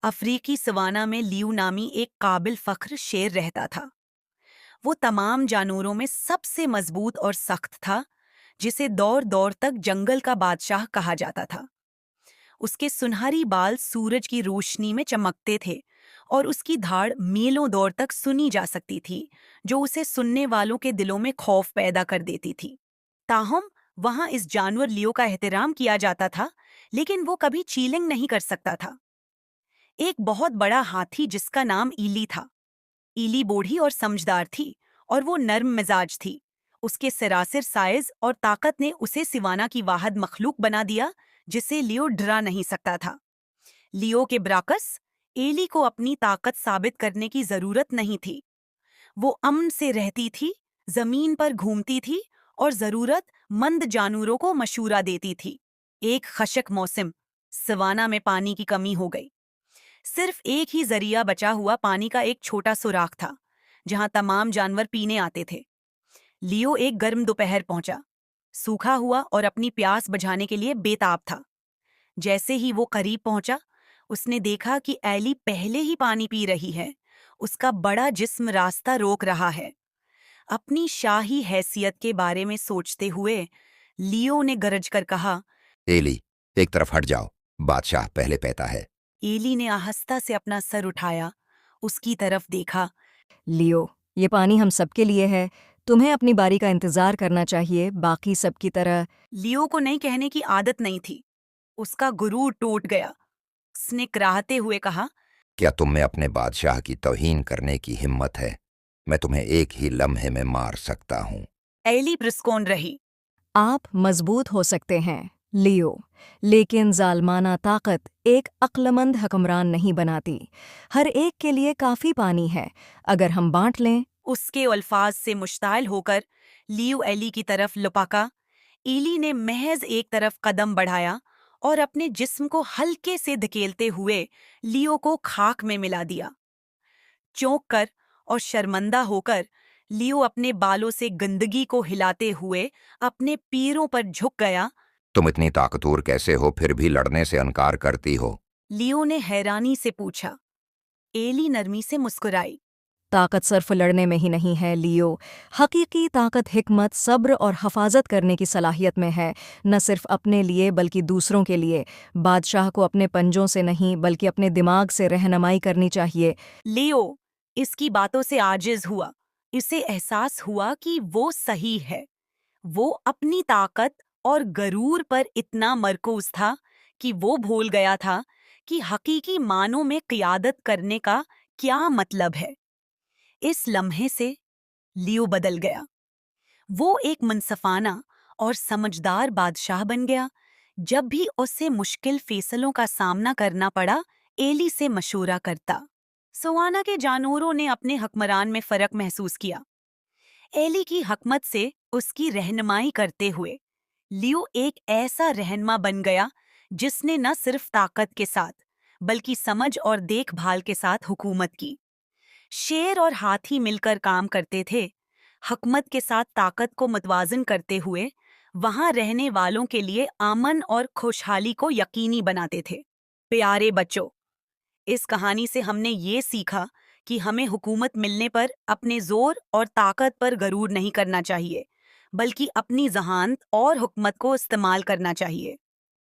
अफ्रीकी सवाना में लियू नामी एक काबिल फख्र शेर रहता था। वो तमाम जानवरों में सबसे मजबूत और सख्त था, जिसे दौर दौर तक जंगल का बादशाह कहा जाता था। उसके सुनहरी बाल सूरज की रोशनी में चमकते थे और उसकी धाड़ मीलों दूर तक सुनी जा सकती थी, जो उसे सुनने वालों के दिलों में खौफ पैदा कर देती थी। ताहम वहां इस जानवर लियो का एहतराम किया जाता था, लेकिन वो कभी चीलिंग नहीं कर सकता था। एक बहुत बड़ा हाथी जिसका नाम ईली था। ईली बूढ़ी और समझदार थी, और वो नर्म मिजाज थी। उसके सरासर साइज और ताकत ने उसे सिवाना की वाहिद मखलूक बना दिया, जिसे लियो डरा नहीं सकता था। लियो के ब्राकस एली को अपनी ताकत साबित करने की जरूरत नहीं थी। वो अमन से रहती थी, जमीन पर घूमती थी और जरूरत मंद जानवरों को मशूरा देती थी। एक खशक मौसम, सवाना में पानी की कमी हो गई। सिर्फ एक ही जरिया बचा हुआ पानी का एक छोटा सुराख था, जहां तमाम जानवर पीने आते थे। लियो एक गर्म दोपहर पहुंचा, सूखा हुआ और अपनी प्यास बुझाने के लिए बेताब था। जैसे ही वो करीब पहुंचा, उसने देखा कि एली पहले ही पानी पी रही है। उसका बड़ा जिस्म रास्ता रोक रहा है। अपनी शाही हैसियत के बारे में सोचते हुए लियो ने गरज कर कहा, एली, एक तरफ हट जाओ, बादशाह पहले पीता है। एली ने आहिस्ता से अपना सर उठाया, उसकी तरफ देखा। लियो, ये पानी हम सबके लिए है। तुम्हें अपनी बारी का इंतजार करना चाहिए, बाकी सबकी तरह। लियो को नहीं कहने की आदत नहीं थी। उसका गुरूर टूट गया। उसने कराहते हुए कहा, क्या तुम में अपने बादशाह की तौहीन करने की हिम्मत है? मैं तुम्हें एक ही लम्हे में मार सकता हूँ। एली प्रिस्कोन रही। आप मजबूत हो सकते हैं, लियो, लेकिन जालमाना ताकत एक अक्लमंद हुक्मरान नहीं बनाती। हर एक के लिए काफ़ी पानी है, अगर हम बांट लें। उसके अल्फाज से मुश्ताइल होकर लियो एली की तरफ लुपाका। एली ने महज एक तरफ कदम बढ़ाया और अपने जिस्म को हल्के से धकेलते हुए लियो को खाक में मिला दिया। चौंक कर और शर्मंदा होकर लियो अपने बालों से गंदगी को हिलाते हुए अपने पैरों पर झुक गया। तुम इतनी ताकतवर कैसे हो, फिर भी लड़ने से इनकार करती हो? लियो ने हैरानी से पूछा। एली नरमी से मुस्कुराई। ताकत सिर्फ लड़ने में ही नहीं है, लियो। हकीकी ताकत हिकमत, सब्र और हफाजत करने की सलाहियत में है, न सिर्फ अपने लिए बल्कि दूसरों के लिए। बादशाह को अपने पंजों से नहीं बल्कि अपने दिमाग से रहनुमाई करनी चाहिए। लियो इसकी बातों से आजिज हुआ। इसे एहसास हुआ कि वो सही है। वो अपनी ताकत और गरूर पर इतना मरकूज था कि वो भूल गया था कि हकीकी मानों में क़ियादत करने का क्या मतलब है। इस लम्हे से लियो बदल गया। वो एक मुनसफाना और समझदार बादशाह बन गया। जब भी उसे मुश्किल फैसलों का सामना करना पड़ा, एली से मशूरा करता। सवाना के जानवरों ने अपने हुक्मरान में फर्क महसूस किया। एली की हकमत से उसकी रहनुमाई करते हुए लियो एक ऐसा रहनमा बन गया जिसने न सिर्फ ताकत के साथ बल्कि समझ और देखभाल के साथ हुकूमत की। शेर और हाथी मिलकर काम करते थे, हकमत के साथ ताकत को मुतवाजन करते हुए वहां रहने वालों के लिए अमन और खुशहाली को यकीनी बनाते थे। प्यारे बच्चों, इस कहानी से हमने ये सीखा कि हमें हुकूमत मिलने पर अपने जोर और ताकत पर गरूर नहीं करना चाहिए, बल्कि अपनी जहानत और हुकमत को इस्तेमाल करना चाहिए।